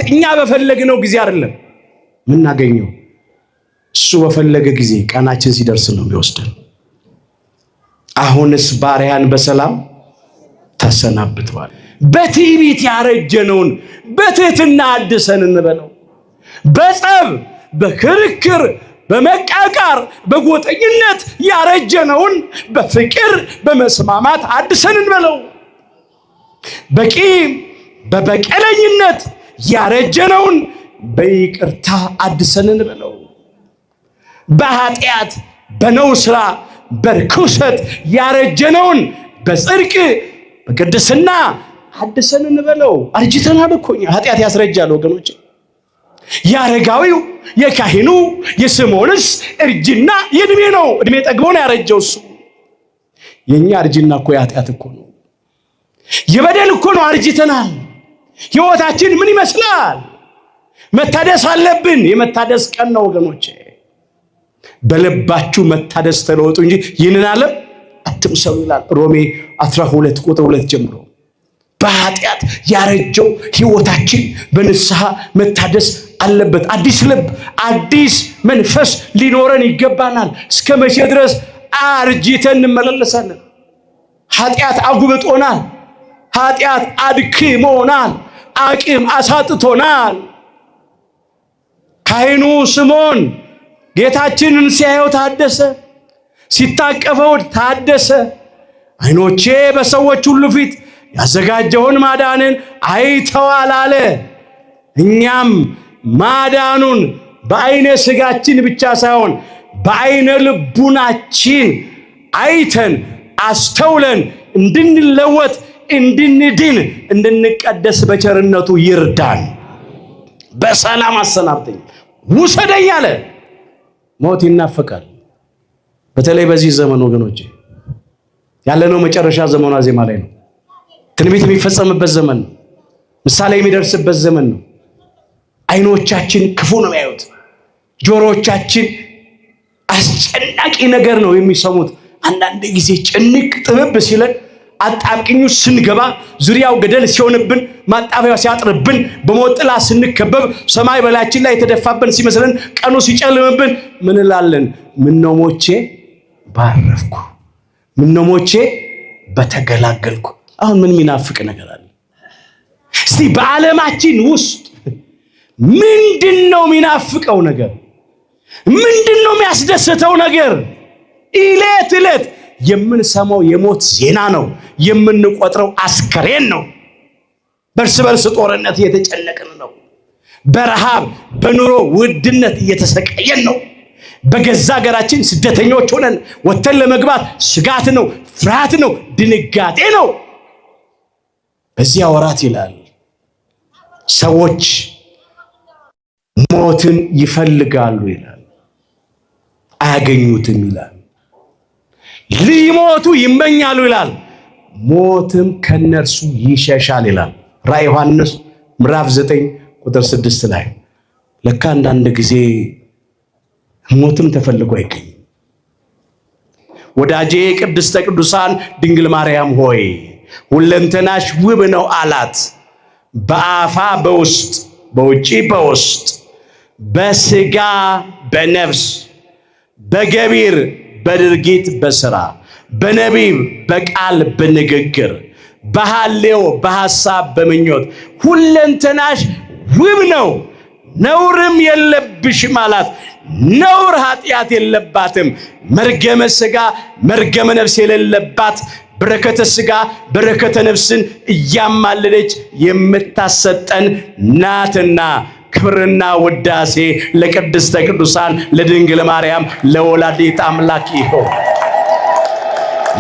እኛ በፈለግነው ጊዜ አይደለም ምናገኘው እሱ በፈለገ ጊዜ ቀናችን ሲደርስ ነው የሚወስደን አሁንስ ባሪያን በሰላም ተሰናብቷል በትዕቢት ያረጀነውን በትህትና አድሰን እንበለው በጸብ በክርክር በመቃቃር በጎጠኝነት ያረጀነውን በፍቅር በመስማማት አድሰን እንበለው በቂም በበቀለኝነት ያረጀነውን በይቅርታ አድሰን እንበለው በኃጢአት በነውር ስራ በርኩሰት ያረጀነውን በጽድቅ በቅድስና አድሰን እንበለው አርጅተናል እኮ እኛ ኃጢአት ያስረጃል ወገኖች ያረጋዊው የካህኑ የስምዖንስ እርጅና የእድሜ ነው እድሜ ጠግቦ ነው ያረጀው እሱ የኛ እርጅና እኮ የኃጢአት እኮ ነው የበደል እኮ ነው አርጅተናል ሕይወታችን ምን ይመስላል መታደስ አለብን የመታደስ ቀን ነው ወገኖቼ በልባችሁ መታደስ ተለወጡ እንጂ ይህንን ዓለም አትምሰሉ ይላል ሮሜ 12 ቁጥር 2 ጀምሮ በኃጢአት ያረጀው ሕይወታችን በንስሐ መታደስ አለበት አዲስ ልብ አዲስ መንፈስ ሊኖረን ይገባናል እስከ መቼ ድረስ አርጅተን እንመላለሳለን ኃጢአት አጉብጦናል ኃጢአት አድክሞናል አቅም አሳጥቶናል ካህኑ ስምዖን ጌታችንን ሲያየው ታደሰ ሲታቀፈው ታደሰ አይኖቼ በሰዎች ሁሉ ፊት ያዘጋጀውን ማዳንን አይተዋል አለ እኛም ማዳኑን በአይነ ስጋችን ብቻ ሳይሆን በአይነ ልቡናችን አይተን አስተውለን እንድንለወጥ እንድንድን እንድንቀደስ በቸርነቱ ይርዳን በሰላም አሰናብተኝ ውሰደኝ አለ ሞት ይናፈቃል በተለይ በዚህ ዘመን ወገኖቼ ያለነው መጨረሻ ዘመኗ ዜማ ላይ ነው ትንቢት የሚፈጸምበት ዘመን ነው ምሳሌ የሚደርስበት ዘመን ነው አይኖቻችን ክፉ ነው ያዩት ጆሮቻችን አስጨናቂ ነገር ነው የሚሰሙት አንዳንድ ጊዜ ጭንቅ ጥብብ ሲለን አጣብቂኙ ስንገባ ዙሪያው ገደል ሲሆንብን ማጣበያው ሲያጥርብን በሞት ጥላ ስንከበብ ሰማይ በላያችን ላይ የተደፋብን ሲመስለን ቀኑ ሲጨልምብን ምን እንላለን ምነው ሞቼ ባረፍኩ ምነው ሞቼ በተገላገልኩ አሁን ምን የሚናፍቅ ነገር አለ እስቲ በዓለማችን ውስጥ ምንድነው የሚናፍቀው ነገር ምንድነው የሚያስደስተው ነገር ኢለት ኢለት የምንሰማው የሞት ዜና ነው የምንቆጥረው አስከሬን ነው በርስ በርስ ጦርነት እየተጨነቅን ነው በረሃብ በኑሮ ውድነት እየተሰቃየን ነው በገዛ ሀገራችን ስደተኞች ሆነን ወተን ለመግባት ስጋት ነው ፍርሃት ነው ድንጋጤ ነው በዚያ ወራት ይላል ሰዎች ሞትን ይፈልጋሉ ይላል አያገኙትም ይላል ሊሞቱ ይመኛሉ ይላል ሞትም ከነርሱ ይሸሻል ይላል ራዕይ ዮሐንስ ምዕራፍ 9 ቁጥር 6 ላይ ለካ አንዳንድ ጊዜ ሞትም ተፈልጎ አይገኝ ወዳጄ ቅድስተ ቅዱሳን ድንግል ማርያም ሆይ ሁለንተናሽ ውብ ነው አላት በአፋ በውስጥ በውጪ በውስጥ በስጋ በነፍስ በገቢር በድርጊት በስራ በነቢብ በቃል በንግግር በሐሌው በሐሳብ በመኞት ሁለንተናሽ ውብ ነው ነውርም የለብሽም አላት ነውር ኃጢአት የለባትም መርገመ ሥጋ መርገመ ነፍስ የሌለባት በረከተ ሥጋ በረከተ ነፍስን እያማለደች የምታሰጠን ናትና ክብርና ውዳሴ ለቅድስተ ቅዱሳን ለድንግል ማርያም ለወላዲተ አምላክ ይሁን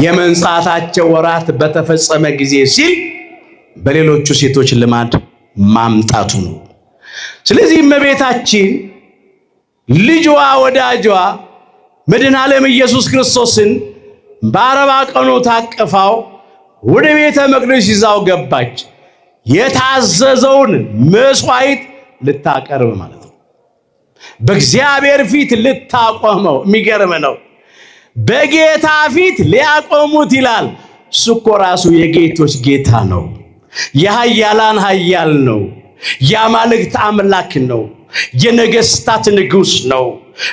የመንጻታቸው ወራት በተፈጸመ ጊዜ ሲል በሌሎቹ ሴቶች ልማድ ማምጣቱ ነው ስለዚህ እመቤታችን ልጇ ወዳጇ መድኃኔ ዓለም ኢየሱስ ክርስቶስን በአርባ ቀኑ ታቀፋው ወደ ቤተ መቅደስ ይዛው ገባች የታዘዘውን መስዋዕት ልታቀርብ ማለት ነው በእግዚአብሔር ፊት ልታቆመው የሚገርም ነው በጌታ ፊት ሊያቆሙት ይላል እሱ እኮ ራሱ የጌቶች ጌታ ነው የኃያላን ኃያል ነው የአማልክት አምላክ ነው። የነገስታት ንጉስ ነው።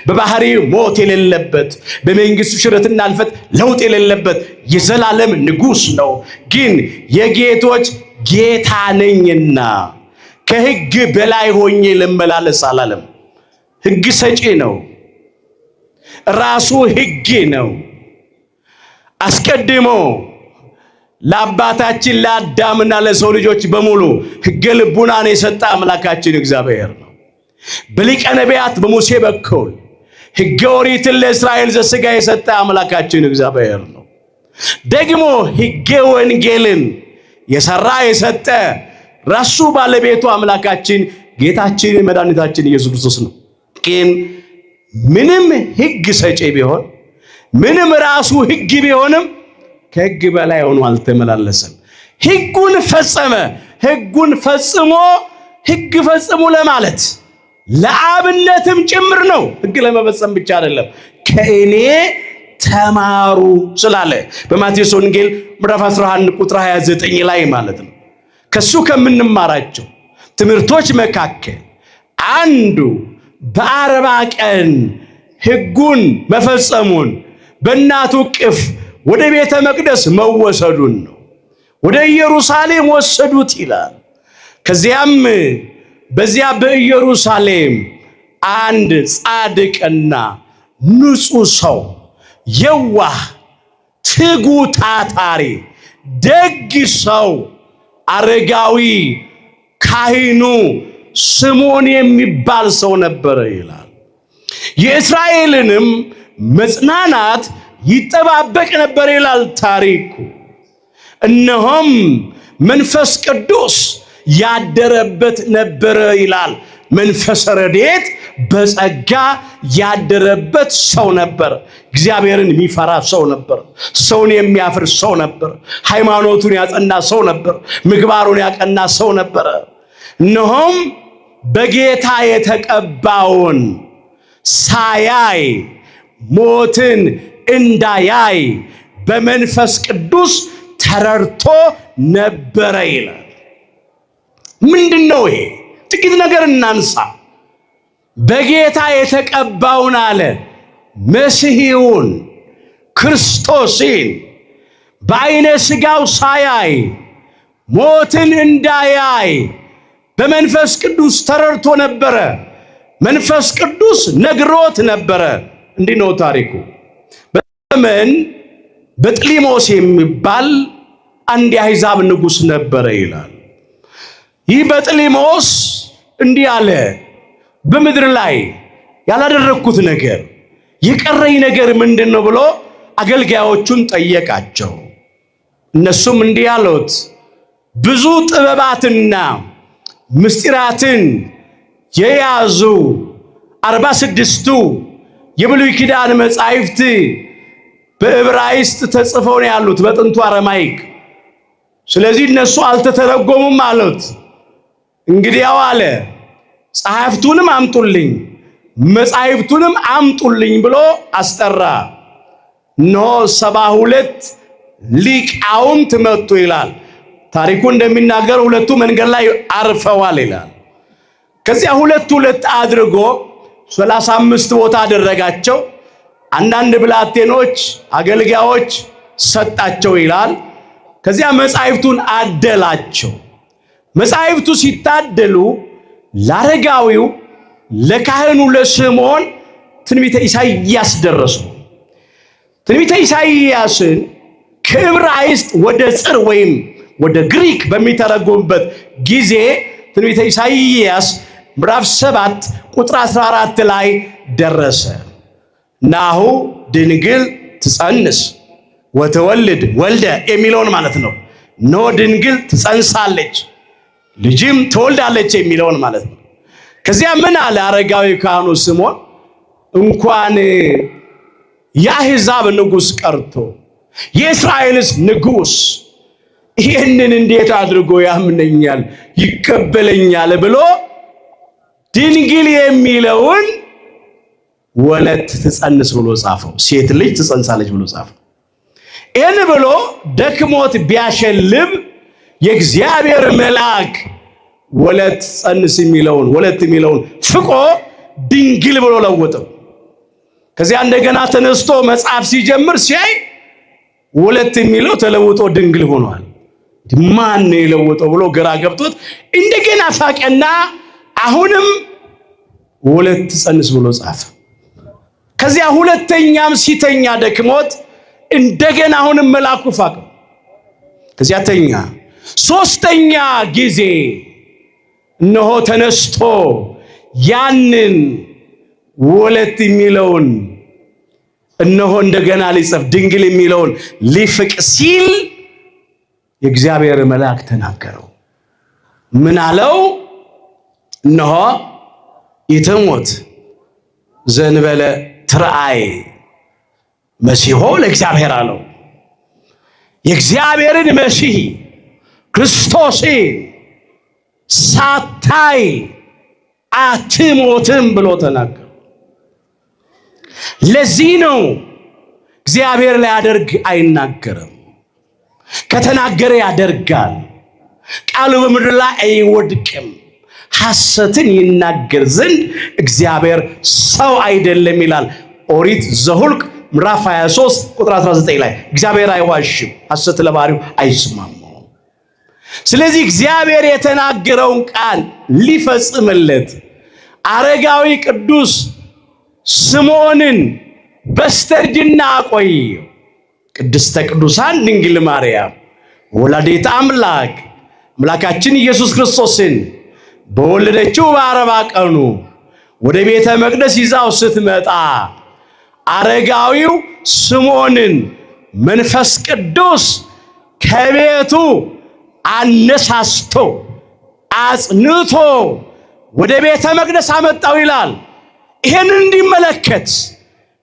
በባህሪው ሞት የሌለበት በመንግስቱ ሽረትና አልፈት ለውጥ የሌለበት የዘላለም ንጉስ ነው። ግን የጌቶች ጌታ ነኝና ከሕግ በላይ ሆኜ ልመላለስ አላለም። ሕግ ሰጪ ነው። ራሱ ሕግ ነው። አስቀድሞ ለአባታችን ለአዳምና ለሰው ልጆች በሙሉ ሕገ ልቡናን የሰጠ አምላካችን እግዚአብሔር ነው። በሊቀ ነቢያት በሙሴ በኩል ሕገ ኦሪትን ለእስራኤል ዘሥጋ የሰጠ አምላካችን እግዚአብሔር ነው። ደግሞ ሕገ ወንጌልን የሰራ የሰጠ ራሱ ባለቤቱ አምላካችን ጌታችን መድኃኒታችን ኢየሱስ ክርስቶስ ነው። ግን ምንም ሕግ ሰጪ ቢሆን ምንም ራሱ ሕግ ቢሆንም ከሕግ በላይ ሆኖ አልተመላለሰም። ሕጉን ፈጸመ። ሕጉን ፈጽሞ ሕግ ፈጽሙ ለማለት ለአብነትም ጭምር ነው። ሕግ ለመፈጸም ብቻ አይደለም፣ ከእኔ ተማሩ ስላለ በማቴዎስ ወንጌል ምዕራፍ 11 ቁጥር 29 ላይ ማለት ነው። ከሱ ከምንማራቸው ትምህርቶች መካከል አንዱ በ40 ቀን ሕጉን መፈጸሙን በእናቱ እቅፍ ወደ ቤተ መቅደስ መወሰዱን ነው። ወደ ኢየሩሳሌም ወሰዱት ይላል። ከዚያም በዚያ በኢየሩሳሌም አንድ ጻድቅና ንጹሕ ሰው የዋህ ትጉ ታታሪ ደግ ሰው አረጋዊ ካህኑ ስምዖን የሚባል ሰው ነበረ ይላል። የእስራኤልንም መጽናናት ይጠባበቅ ነበር ይላል ታሪኩ። እነሆም መንፈስ ቅዱስ ያደረበት ነበረ ይላል። መንፈስ ረድኤት በጸጋ ያደረበት ሰው ነበር። እግዚአብሔርን የሚፈራ ሰው ነበር። ሰውን የሚያፍር ሰው ነበር። ሃይማኖቱን ያጸና ሰው ነበር። ምግባሩን ያቀና ሰው ነበር። እነሆም በጌታ የተቀባውን ሳያይ ሞትን እንዳያይ በመንፈስ ቅዱስ ተረድቶ ነበረ ይላል። ምንድነው ይሄ? ጥቂት ነገር እናንሳ። በጌታ የተቀባውን አለ መሲሑን ክርስቶስን በዓይነ ሥጋው ሳያይ ሞትን እንዳያይ በመንፈስ ቅዱስ ተረድቶ ነበረ። መንፈስ ቅዱስ ነግሮት ነበረ። እንዲህ ነው ታሪኩ። በዘመን በጥሊሞስ የሚባል አንድ የአሕዛብ ንጉሥ ነበረ ይላል። ይህ በጥሊሞስ እንዲህ አለ፣ በምድር ላይ ያላደረግኩት ነገር የቀረኝ ነገር ምንድን ነው ብሎ አገልጋዮቹን ጠየቃቸው። እነሱም እንዲህ አሉት፣ ብዙ ጥበባትና ምስጢራትን የያዙ 46ቱ የብሉይ ኪዳን መጻሕፍት በዕብራይስጥ ተጽፈው ነው ያሉት፣ በጥንቱ አረማይክ። ስለዚህ እነሱ አልተተረጎሙም አሉት። እንግዲያው አለ ጸሐፍቱንም አምጡልኝ መጻሕፍቱንም አምጡልኝ ብሎ አስጠራ። እነሆ 72 ሊቃውንት መጡ ይላል ታሪኩ እንደሚናገር። ሁለቱ መንገድ ላይ አርፈዋል ይላል። ከዚያ ሁለት አድርጎ 35 ቦታ አደረጋቸው። አንዳንድ ብላቴኖች አገልጋዮች ሰጣቸው ይላል። ከዚያ መጻሕፍቱን አደላቸው። መጻሕፍቱ ሲታደሉ ለአረጋዊው ለካህኑ ለስምዖን ትንቢተ ኢሳይያስ ደረሱ። ትንቢተ ኢሳይያስን ከዕብራይስጥ ወደ ጽር ወይም ወደ ግሪክ በሚተረጎምበት ጊዜ ትንቢተ ኢሳይያስ ምዕራፍ 7 ቁጥር 14 ላይ ደረሰ። ናሁ ድንግል ትጸንስ ወትወልድ ወልደ የሚለውን ማለት ነው። እነሆ ድንግል ትጸንሳለች ልጅም ትወልዳለች የሚለውን ማለት ነው። ከዚያ ምን አለ አረጋዊ ካህኑ ስምዖን፣ እንኳን የአሕዛብ ንጉሥ ቀርቶ የእስራኤልስ ንጉሥ ይህንን እንዴት አድርጎ ያምነኛል ይቀበለኛል ብሎ ድንግል የሚለውን ወለት ትጸንስ ብሎ ጻፈው። ሴት ልጅ ትጸንሳለች ብሎ ጻፈው። ይህን ብሎ ደክሞት ቢያሸልም የእግዚአብሔር መልአክ ወለት ጸንስ የሚለውን ወለት የሚለውን ፍቆ ድንግል ብሎ ለወጠው። ከዚያ እንደገና ተነስቶ መጽሐፍ ሲጀምር ሲያይ ወለት የሚለው ተለውጦ ድንግል ሆኗል። ማን ነው የለወጠው ብሎ ግራ ገብቶት እንደገና ሳቀና አሁንም ወለት ጸንስ ብሎ ጻፈ። ከዚያ ሁለተኛም ሲተኛ ደክሞት እንደገና አሁንም መልአኩ ፋቀው። ከዚያ ተኛ። ሶስተኛ ጊዜ እነሆ ተነስቶ ያንን ወለት የሚለውን እነሆ እንደገና ሊጽፍ ድንግል የሚለውን ሊፍቅ ሲል የእግዚአብሔር መልአክ ተናገረው። ምን አለው? እነሆ ይትሞት ዘንበለ ትርአይ መሲሖ ለእግዚአብሔር አለው። የእግዚአብሔርን መሲሕ ክርስቶስን ሳታይ አትሞትም ብሎ ተናገረ። ለዚህ ነው እግዚአብሔር ሊያደርግ አይናገርም፣ ከተናገረ ያደርጋል። ቃሉ በምድር ላይ አይወድቅም። ሐሰትን ይናገር ዘንድ እግዚአብሔር ሰው አይደለም ይላል ኦሪት ዘኍልቍ ምዕራፍ 23 ቁጥር 19 ላይ እግዚአብሔር አይዋሽም፣ ሐሰት ለባህሪው አይስማማም። ስለዚህ እግዚአብሔር የተናገረውን ቃል ሊፈጽምለት አረጋዊ ቅዱስ ስምዖንን በስተርጅና አቆየው። ቅድስተ ቅዱሳን ድንግል ማርያም ወላዲተ አምላክ አምላካችን ኢየሱስ ክርስቶስን በወለደችው በ40 ቀኑ ወደ ቤተ መቅደስ ይዛው ስትመጣ አረጋዊው ስምዖንን መንፈስ ቅዱስ ከቤቱ አነሳስቶ አጽንቶ ወደ ቤተ መቅደስ አመጣው ይላል። ይሄን እንዲመለከት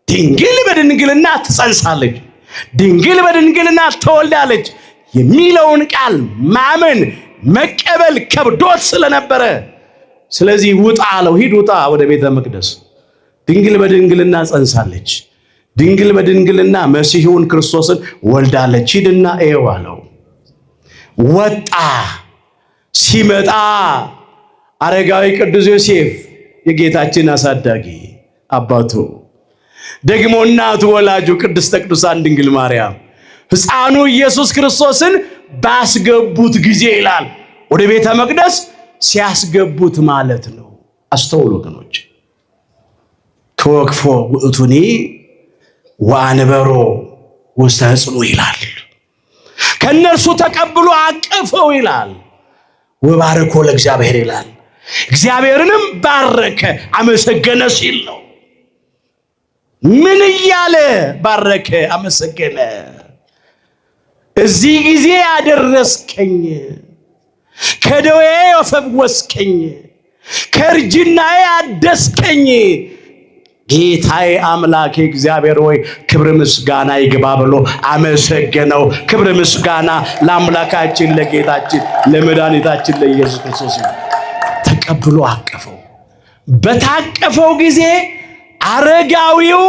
ድንግል በድንግልና ትጸንሳለች፣ ድንግል በድንግልና ትወልዳለች የሚለውን ቃል ማመን መቀበል ከብዶት ስለነበረ ስለዚህ ውጣ አለው። ሂድ ውጣ ወደ ቤተ መቅደስ፣ ድንግል በድንግልና ጸንሳለች፣ ድንግል በድንግልና መሲሑን ክርስቶስን ወልዳለች፣ ሂድና እየው አለው። ወጣ። ሲመጣ አረጋዊ ቅዱስ ዮሴፍ የጌታችን አሳዳጊ አባቱ ደግሞ እናቱ ወላጁ ቅድስተ ቅዱሳን ድንግል ማርያም ሕፃኑ ኢየሱስ ክርስቶስን ባስገቡት ጊዜ ይላል ወደ ቤተ መቅደስ ሲያስገቡት ማለት ነው። አስተውሉ ወገኖች። ተወክፎ ውእቱኒ ወአንበሮ ውስተ ሕፅኑ ይላል። ከነርሱ ተቀብሎ አቀፈው ይላል። ወባረኮ ለእግዚአብሔር ይላል። እግዚአብሔርንም ባረከ አመሰገነ ሲል ነው። ምን እያለ ባረከ አመሰገነ? እዚህ ጊዜ ያደረስከኝ፣ ከደዌ የፈወስከኝ፣ ከእርጅናዬ ያደስከኝ ጌታዬ አምላኬ እግዚአብሔር ሆይ ክብር ምስጋና ይግባ ብሎ አመሰገነው። ክብር ምስጋና ለአምላካችን ለጌታችን ለመድኃኒታችን ለኢየሱስ ክርስቶስ። ተቀብሎ አቀፈው። በታቀፈው ጊዜ አረጋዊው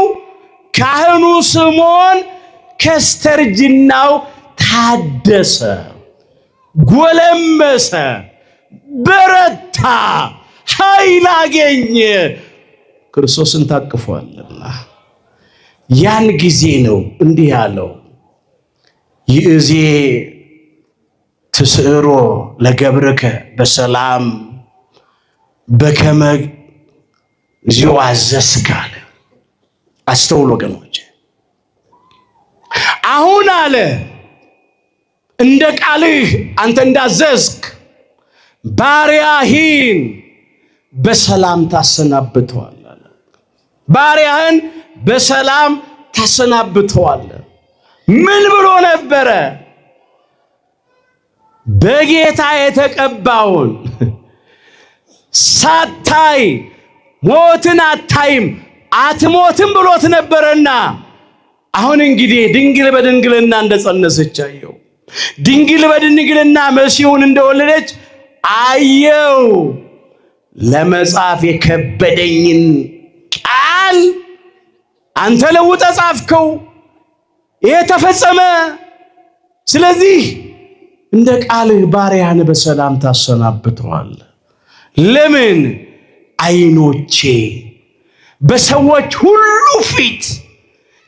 ካህኑ ስምዖን ከስተርጅናው ታደሰ፣ ጎለመሰ፣ በረታ፣ ኃይል አገኘ። ክርስቶስን ታቅፏልና ያን ጊዜ ነው እንዲህ ያለው ይእዜ ትስዕሮ ለገብርከ በሰላም በከመ እግዚኦ አዘዝከ አለ። አስተውሉ ወገኖች። አሁን አለ እንደ ቃልህ አንተ እንዳዘዝክ ባሪያህን በሰላም ታሰናብተዋል። ባሪያህን በሰላም ታሰናብተዋል። ምን ብሎ ነበረ? በጌታ የተቀባውን ሳታይ ሞትን አታይም አትሞትም ብሎት ነበረና አሁን እንግዲህ ድንግል በድንግልና እንደጸነሰች አየው። ድንግል በድንግልና መሲሑን እንደወለደች አየው። ለመጻፍ የከበደኝን ቃል አንተ ለውጠ ጻፍከው። ይሄ ተፈጸመ። ስለዚህ እንደ ቃልህ ባሪያን በሰላም ታሰናብተዋለህ። ለምን? ዓይኖቼ በሰዎች ሁሉ ፊት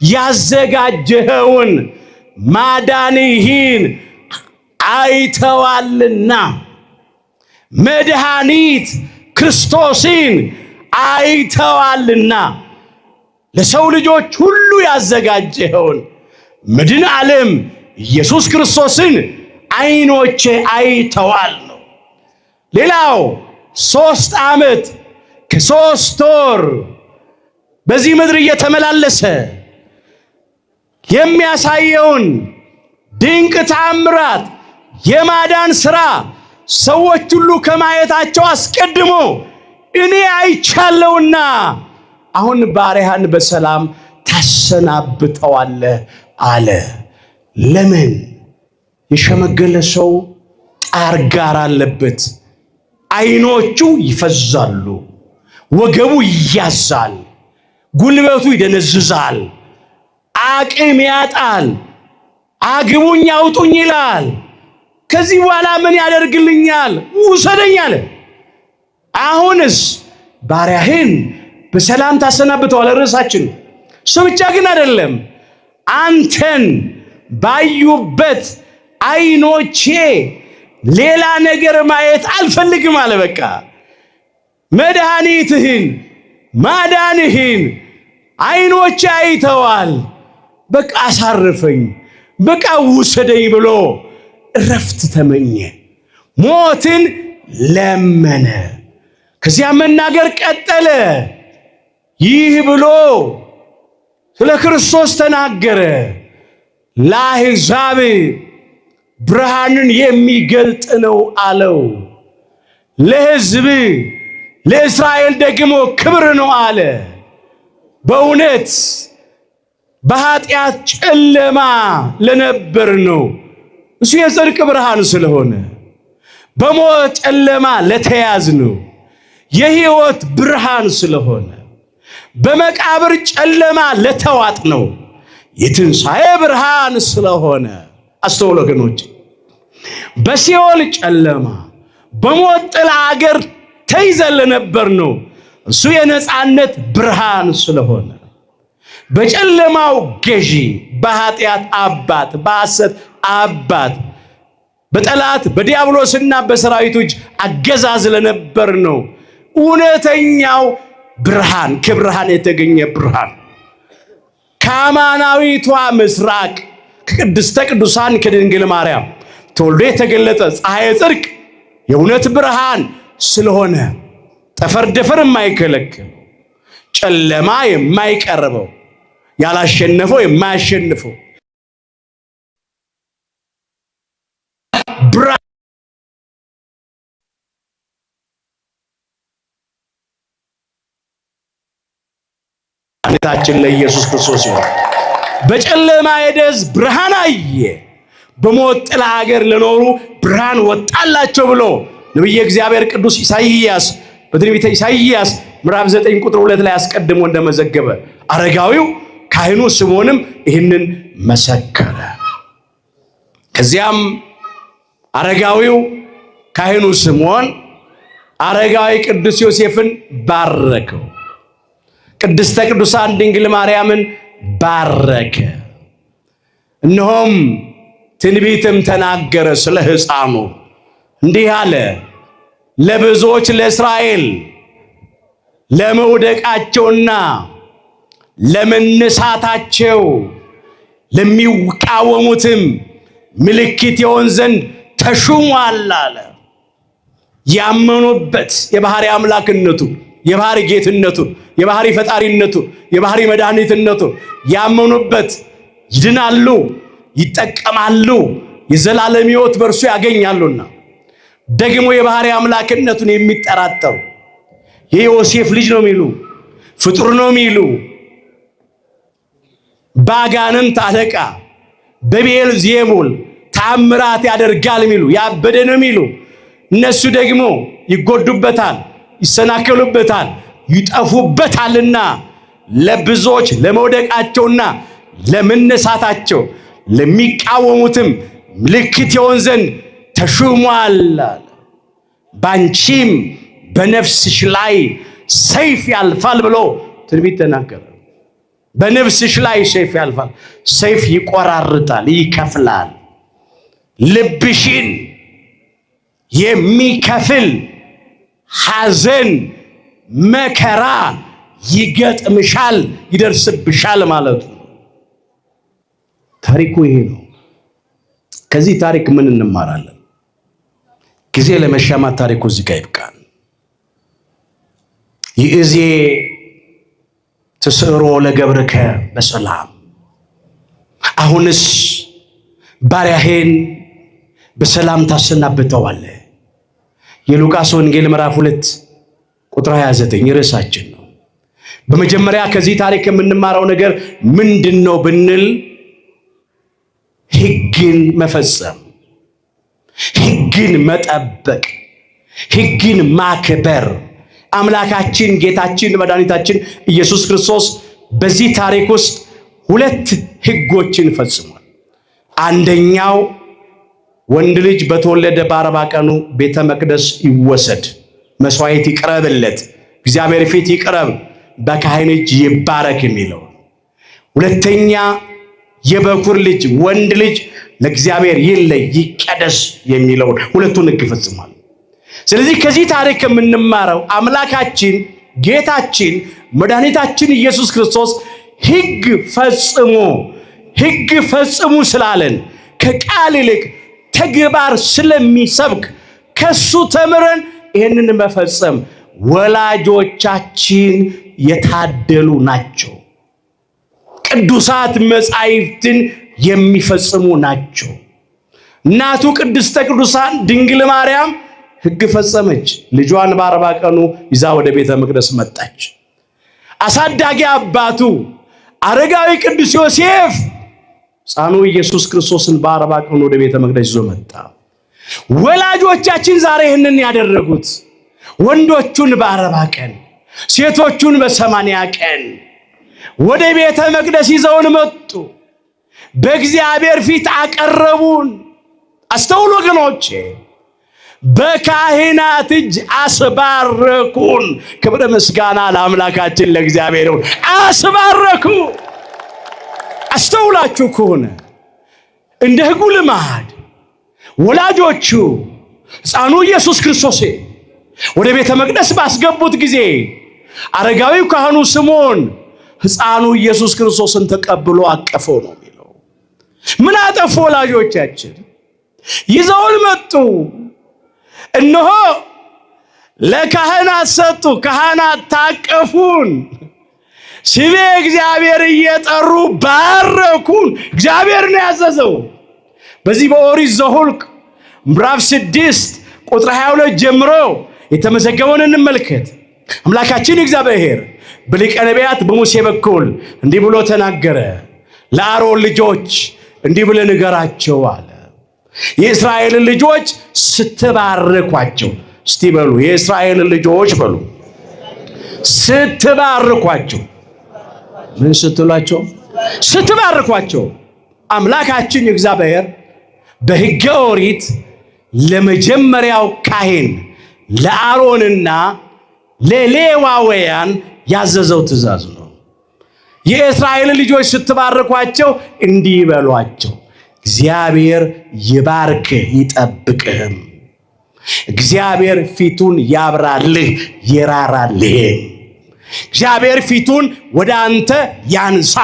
ያዘጋጀኸውን ማዳንህን አይተዋልና። መድኃኒት ክርስቶስን አይተዋልና ለሰው ልጆች ሁሉ ያዘጋጀኸውን መድኃኔ ዓለም ኢየሱስ ክርስቶስን ዓይኖቼ አይተዋል ነው። ሌላው 3 ዓመት ከ3 ወር በዚህ ምድር እየተመላለሰ የሚያሳየውን ድንቅ ተአምራት የማዳን ሥራ ሰዎች ሁሉ ከማየታቸው አስቀድሞ እኔ አይቻለሁና አሁን ባሪያህን በሰላም ታሰናብተዋለህ አለ። ለምን? የሸመገለ ሰው ጣር ጋር አለበት። ዓይኖቹ ይፈዛሉ፣ ወገቡ ይያዛል፣ ጉልበቱ ይደነዝዛል፣ አቅም ያጣል፣ አግቡኝ አውጡኝ ይላል። ከዚህ በኋላ ምን ያደርግልኛል? ውሰደኝ አለ። አሁንስ ባሪያህን በሰላም ታሰናብተዋለህ። ርዕሳችን እሱ ብቻ ግን አይደለም። አንተን ባዩበት ዓይኖቼ ሌላ ነገር ማየት አልፈልግም አለ። በቃ መድኃኒትህን ማዳንህን ዓይኖቼ አይተዋል። በቃ አሳርፈኝ፣ በቃ ውሰደኝ ብሎ እረፍት ተመኘ። ሞትን ለመነ። ከዚያ መናገር ቀጠለ። ይህ ብሎ ስለ ክርስቶስ ተናገረ። ለአሕዛብ ብርሃንን የሚገልጥ ነው አለው። ለሕዝብ ለእስራኤል ደግሞ ክብር ነው አለ። በእውነት በኃጢአት ጨለማ ለነበር ነው እሱ የጽድቅ ብርሃን ስለሆነ፣ በሞት ጨለማ ለተያዝ ነው የሕይወት ብርሃን ስለሆነ፣ በመቃብር ጨለማ ለተዋጥ ነው የትንሣኤ ብርሃን ስለሆነ። አስተውሉ ወገኖች፣ በሲኦል ጨለማ በሞት ጥላ አገር ተይዘን ለነበር ነው እሱ የነጻነት ብርሃን ስለሆነ፣ በጨለማው ገዢ በኃጢአት አባት በሐሰት አባት በጠላት በዲያብሎስና በሰራዊቱ እጅ አገዛዝ ለነበር ነው እውነተኛው ብርሃን ከብርሃን የተገኘ ብርሃን ከአማናዊቷ ምስራቅ ከቅድስተ ቅዱሳን ከድንግል ማርያም ተወልዶ የተገለጠ ፀሐየ ጽድቅ የእውነት ብርሃን ስለሆነ ጠፈር ደፈር የማይከለክል ጨለማ የማይቀርበው ያላሸነፈው የማያሸንፈው ብርሃን ጌታችን ለኢየሱስ ክርስቶስ ይሁን። በጨለማ የደዝ ብርሃን አየ፣ በሞት ጥላ አገር ለኖሩ ብርሃን ወጣላቸው ብሎ ነቢየ እግዚአብሔር ቅዱስ ኢሳይያስ በትንቢተ ኢሳይያስ ምዕራፍ 9 ቁጥር 2 ላይ አስቀድሞ እንደመዘገበ አረጋዊው ካህኑ ስምዖንም ይህንን መሰከረ። ከዚያም አረጋዊው ካህኑ ስምዖን አረጋዊ ቅዱስ ዮሴፍን ባረከው፣ ቅድስተ ቅዱሳን ድንግል ማርያምን ባረከ። እነሆም ትንቢትም ተናገረ ስለ ሕፃኑ እንዲህ አለ። ለብዙዎች ለእስራኤል ለመውደቃቸውና ለመነሳታቸው ለሚቃወሙትም ምልክት ይሆን ዘንድ ተሹሟል አለ። ያመኑበት የባህሪ አምላክነቱ፣ የባህሪ ጌትነቱ፣ የባህሪ ፈጣሪነቱ፣ የባህሪ መድኃኒትነቱ ያመኑበት ይድናሉ፣ ይጠቀማሉ፣ የዘላለም ሕይወት በእርሱ ያገኛሉና። ደግሞ የባህሪ አምላክነቱን የሚጠራጠሩ የዮሴፍ ልጅ ነው የሚሉ፣ ፍጡር ነው የሚሉ፣ ባጋንንት አለቃ በቤልዜቡል ታምራት ያደርጋል የሚሉ፣ ያበደ ነው የሚሉ እነሱ ደግሞ ይጎዱበታል፣ ይሰናከሉበታል፣ ይጠፉበታልና ለብዙዎች ለመውደቃቸውና ለመነሳታቸው ለሚቃወሙትም ምልክት ይሆን ዘንድ ተሹሟል አለ። ባንቺም በነፍስሽ ላይ ሰይፍ ያልፋል ብሎ ትንቢት ተናገረ። በነፍስሽ ላይ ሰይፍ ያልፋል። ሰይፍ ይቆራርጣል፣ ይከፍላል። ልብሽን የሚከፍል ሐዘን መከራ ይገጥምሻል፣ ይደርስብሻል ማለት ነው። ታሪኩ ይሄ ነው። ከዚህ ታሪክ ምን እንማራለን? ጊዜ ለመሻማት ታሪኩ እዚህ ጋር ይብቃል። ይእዜ ተስዕሮ ለገብርከ በሰላም፣ አሁንስ ባሪያህን በሰላም ታሰናብተዋለህ። የሉቃስ ወንጌል ምዕራፍ 2 ቁጥር 29 ርዕሳችን ነው። በመጀመሪያ ከዚህ ታሪክ የምንማረው ነገር ምንድነው ብንል ሕግን መፈጸም፣ ሕግን መጠበቅ፣ ሕግን ማክበር። አምላካችን ጌታችን መድኃኒታችን ኢየሱስ ክርስቶስ በዚህ ታሪክ ውስጥ 2 ሕጎችን ፈጽሟል። አንደኛው ወንድ ልጅ በተወለደ በ40 ቀኑ ቤተ መቅደስ ይወሰድ፣ መስዋዕት ይቅረብለት፣ እግዚአብሔር ፊት ይቅረብ፣ በካህን እጅ ይባረክ የሚለው። ሁለተኛ የበኩር ልጅ ወንድ ልጅ ለእግዚአብሔር ይለይ ይቀደስ የሚለው 2ቱን ሕግ ፈጽሟል። ስለዚህ ከዚህ ታሪክ የምንማረው አምላካችን ጌታችን መድኃኒታችን ኢየሱስ ክርስቶስ ሕግ ፈጽሙ ስላለን ከቃል ይልቅ ተግባር ስለሚሰብክ ከሱ ተምረን ይህንን መፈጸም ወላጆቻችን የታደሉ ናቸው። ቅዱሳት መጻሕፍትን የሚፈጽሙ ናቸው። እናቱ ቅድስተ ቅዱሳን ድንግል ማርያም ሕግ ፈጸመች። ልጇን በ40 ቀኑ ይዛ ወደ ቤተ መቅደስ መጣች። አሳዳጊ አባቱ አረጋዊ ቅዱስ ዮሴፍ ሕፃኑ ኢየሱስ ክርስቶስን በ40 ቀኑ ወደ ቤተ መቅደስ ይዞ መጣ። ወላጆቻችን ዛሬ ይህንን ያደረጉት ወንዶቹን በ40 ቀን ሴቶቹን በ80 ቀን ወደ ቤተ መቅደስ ይዘውን መጡ። በእግዚአብሔር ፊት አቀረቡን። አስተውሉ ወገኖቼ፣ በካህናት እጅ አስባረኩን። ክብር ምስጋና ለአምላካችን ለእግዚአብሔር ይሁን። አስባረኩ። አስተውላችሁ ከሆነ እንደ ሕጉ ልማድ ወላጆቹ ሕፃኑ ኢየሱስ ክርስቶስ ወደ ቤተ መቅደስ ባስገቡት ጊዜ አረጋዊው ካህኑ ስምዖን ሕፃኑ ኢየሱስ ክርስቶስን ተቀብሎ አቀፈው ነው የሚለው። ምን አጠፉ ወላጆቻችን? ይዘውን መጡ። እነሆ ለካህናት ሰጡ። ካህናት ታቀፉን። ስሜ እግዚአብሔር እየጠሩ ባረኩን። እግዚአብሔር ነው ያዘዘው። በዚህ በኦሪት ዘኍልቍ ምዕራፍ 6 ቁጥር 22 ጀምሮ የተመዘገበውን እንመልከት። አምላካችን እግዚአብሔር በሊቀ ነቢያት በሙሴ በኩል እንዲህ ብሎ ተናገረ። ለአሮን ልጆች እንዲህ ብለህ ንገራቸው አለ። የእስራኤልን ልጆች ስትባርኳቸው፣ እስቲ በሉ የእስራኤልን ልጆች በሉ፣ ስትባርኳቸው። ምን ስትሏቸው? ስትባርኳቸው። አምላካችን እግዚአብሔር በሕገ ኦሪት ለመጀመሪያው ካህን ለአሮንና ለሌዋውያን ያዘዘው ትእዛዝ ነው። የእስራኤል ልጆች ስትባርኳቸው እንዲህ ይበሏቸው፣ እግዚአብሔር ይባርክህ ይጠብቅህም፣ እግዚአብሔር ፊቱን ያብራልህ ይራራልህም፣ እግዚአብሔር ፊቱን ወደ አንተ ያንሳ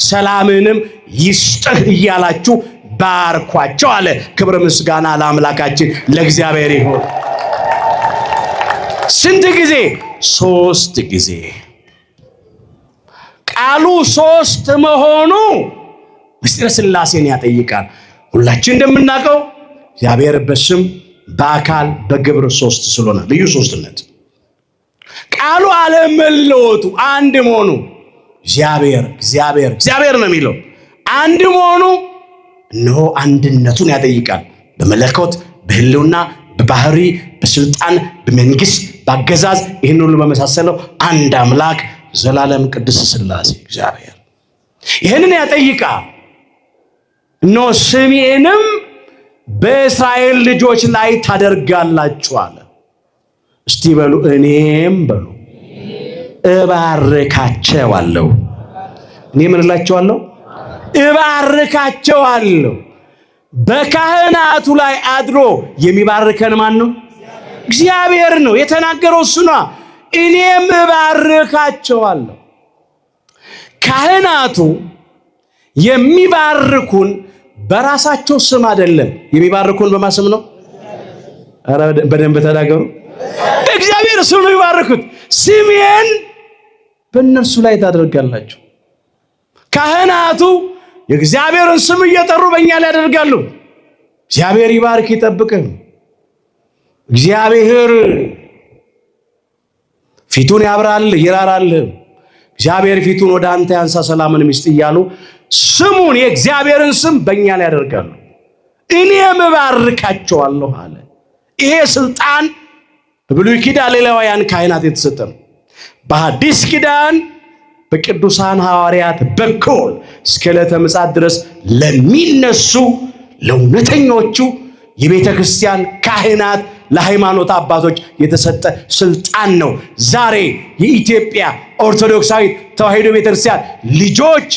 ሰላምንም ይስጥህ እያላችሁ ባርኳቸው አለ። ክብር ምስጋና ለአምላካችን ለእግዚአብሔር ይሁን። ስንት ጊዜ? 3 ጊዜ። ቃሉ 3 መሆኑ ምስጢረ ሥላሴን ያጠይቃል። ሁላችን እንደምናውቀው እግዚአብሔር በስም በአካል በግብር 3 ስለሆነ ልዩ ሶስትነት፣ ቃሉ አለመለወጡ አንድ መሆኑ እግዚአብሔር ነው የሚለው አንድ መሆኑ እነሆ አንድነቱን ያጠይቃል። በመለኮት በሕልውና በባህሪ በስልጣን በመንግስት በአገዛዝ ይህን ሁሉ በመሳሰለው አንድ አምላክ ዘላለም ቅዱስ ሥላሴ እግዚአብሔር ይህንን ያጠይቃል። እነሆ ስሜንም በእስራኤል ልጆች ላይ ታደርጋላችሁ አለ። እስቲ በሉ እኔም በሉ እባርካቸዋለሁ። እኔ ምን እላቸዋለሁ? እባርካቸዋለሁ። በካህናቱ ላይ አድሮ የሚባርከን ማን ነው? እግዚአብሔር ነው። የተናገረው እሱ ነው። እኔም እባርካቸዋለሁ። ካህናቱ የሚባርኩን በራሳቸው ስም አይደለም። የሚባርኩን በማን ስም ነው? ኧረ በደንብ ተናገሩ። በእግዚአብሔር ስም ነው የሚባርኩት። ስሜን በእነርሱ ላይ ታደርጋላችሁ። ካህናቱ የእግዚአብሔርን ስም እየጠሩ በእኛ ላይ ያደርጋሉ። እግዚአብሔር ይባርክ ይጠብቅህ። እግዚአብሔር ፊቱን ያብራል ይራራል። እግዚአብሔር ፊቱን ወደ አንተ ያንሳ ሰላምን ይስጥ እያሉ ስሙን የእግዚአብሔርን ስም በእኛ ላይ ያደርጋሉ። እኔም እባርካቸዋለሁ አለ። ይሄ ስልጣን በብሉይ ኪዳን ለሌዋውያን ካህናት የተሰጠ ነው። በሐዲስ ኪዳን በቅዱሳን ሐዋርያት በኩል እስከ ዕለተ ምጽአት ድረስ ለሚነሱ ለእውነተኞቹ የቤተ ክርስቲያን ካህናት ለሃይማኖት አባቶች የተሰጠ ስልጣን ነው። ዛሬ የኢትዮጵያ ኦርቶዶክሳዊት ተዋሕዶ ቤተክርስቲያን ልጆች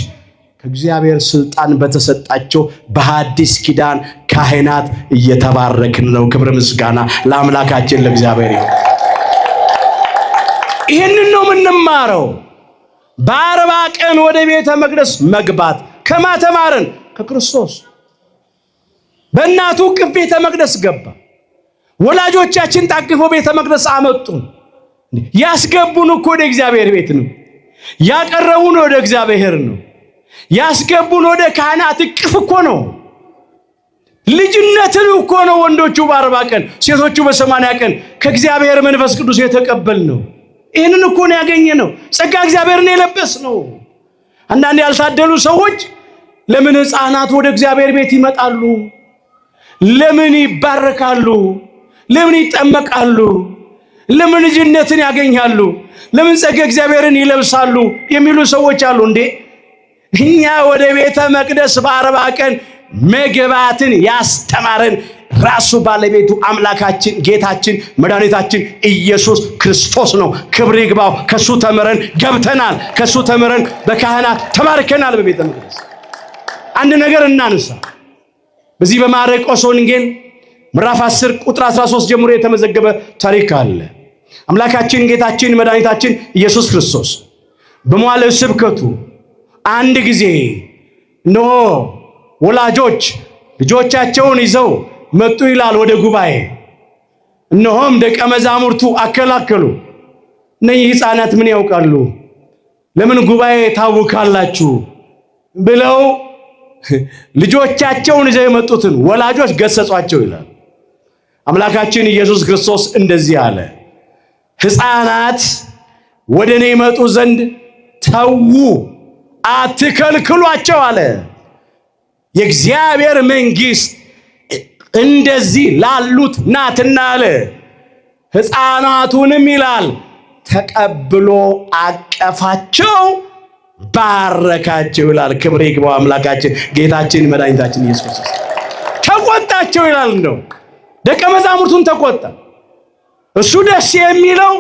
ከእግዚአብሔር ስልጣን በተሰጣቸው በሐዲስ ኪዳን ካህናት እየተባረክን ነው። ክብር ምስጋና ለአምላካችን ለእግዚአብሔር ይሁን። ይህንን ነው የምንማረው። በ40 ቀን ወደ ቤተ መቅደስ መግባት ከማተማርን ከክርስቶስ በእናቱ እቅፍ ቤተ መቅደስ ገባ። ወላጆቻችን ታቅፈው ቤተ መቅደስ አመጡን። ያስገቡን እኮ ወደ እግዚአብሔር ቤት ነው። ያቀረቡን ወደ እግዚአብሔር ነው። ያስገቡን ወደ ካህናት እቅፍ እኮ ነው። ልጅነትን እኮ ነው ወንዶቹ በ40 ቀን ሴቶቹ በ80 ቀን ከእግዚአብሔር መንፈስ ቅዱስ የተቀበልነው። ይህንን እኮ ነው ያገኘነው። ጸጋ እግዚአብሔርን የለበስነው። አንዳንድ ያልታደሉ ሰዎች ለምን ሕፃናት ወደ እግዚአብሔር ቤት ይመጣሉ? ለምን ይባረካሉ? ለምን ይጠመቃሉ? ለምን ልጅነትን ያገኛሉ? ለምን ጸጋ እግዚአብሔርን ይለብሳሉ? የሚሉ ሰዎች አሉ። እንዴ እኛ ወደ ቤተ መቅደስ በ40 ቀን መግባትን ያስተማረን ራሱ ባለቤቱ አምላካችን ጌታችን መድኃኒታችን ኢየሱስ ክርስቶስ ነው። ክብር ይግባው። ከሱ ተምረን ገብተናል። ከሱ ተምረን በካህናት ተባርከናል። በቤተ መቅደስ አንድ ነገር እናንሳ። በዚህ በማርቆስ ወንጌል ምዕራፍ 10 ቁጥር 13 ጀምሮ የተመዘገበ ታሪክ አለ። አምላካችን ጌታችን መድኃኒታችን ኢየሱስ ክርስቶስ በመዋዕለ ስብከቱ አንድ ጊዜ እነሆ ወላጆች ልጆቻቸውን ይዘው መጡ ይላል ወደ ጉባኤ። እነሆም ደቀ መዛሙርቱ አከላከሉ። እነዚህ ሕፃናት ምን ያውቃሉ? ለምን ጉባኤ ታውካላችሁ? ብለው ልጆቻቸውን ይዘው የመጡትን ወላጆች ገሰጿቸው ይላል። አምላካችን ኢየሱስ ክርስቶስ እንደዚህ አለ፣ ሕፃናት ወደ እኔ ይመጡ ዘንድ ተዉ፣ አትከልክሏቸው አለ። የእግዚአብሔር መንግሥት እንደዚህ ላሉት ናትና አለ። ሕፃናቱንም ይላል ተቀብሎ አቀፋቸው፣ ባረካቸው ይላል። ክብር ይግባው አምላካችን ጌታችን መድኃኒታችን ኢየሱስ ክርስቶስ። ተቆጣቸው ይላል። እንደው ደቀ መዛሙርቱን ተቆጣ። እሱ ደስ የሚለው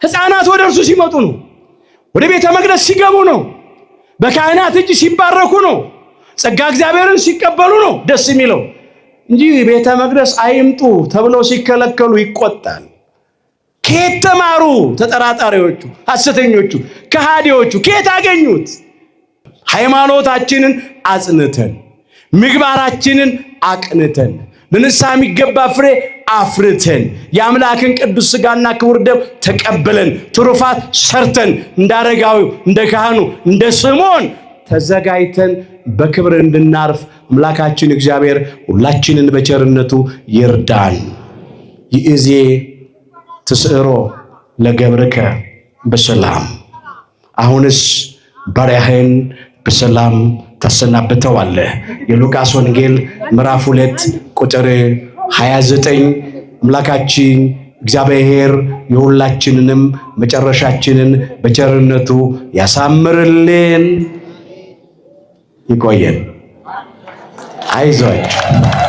ሕፃናት ወደ እርሱ ሲመጡ ነው። ወደ ቤተ መቅደስ ሲገቡ ነው። በካህናት እጅ ሲባረኩ ነው። ጸጋ እግዚአብሔርን ሲቀበሉ ነው ደስ የሚለው እንጂ ቤተ መቅደስ አይምጡ ተብለው ሲከለከሉ ይቆጣል። ከየት ተማሩ? ተጠራጣሪዎቹ፣ ሐሰተኞቹ፣ ከሃዲዎቹ ከየት አገኙት? ሃይማኖታችንን አጽንተን ምግባራችንን አቅንተን ለንስሐ የሚገባ ፍሬ አፍርተን የአምላክን ቅዱስ ሥጋና ክቡር ደም ተቀበለን ትሩፋት ሰርተን እንደ አረጋዊው እንደ ካህኑ እንደ ስምዖን ተዘጋጅተን በክብር እንድናርፍ አምላካችን እግዚአብሔር ሁላችንን በቸርነቱ ይርዳን። ይእዜ ትስዕሮ ለገብርከ በሰላም፣ አሁንስ ባሪያህን በሰላም ታሰናብተዋለህ። የሉቃስ ወንጌል ምዕራፍ 2 ቁጥር 29። አምላካችን እግዚአብሔር የሁላችንንም መጨረሻችንን በቸርነቱ ያሳምርልን። ይቆየን። አይዟችሁ።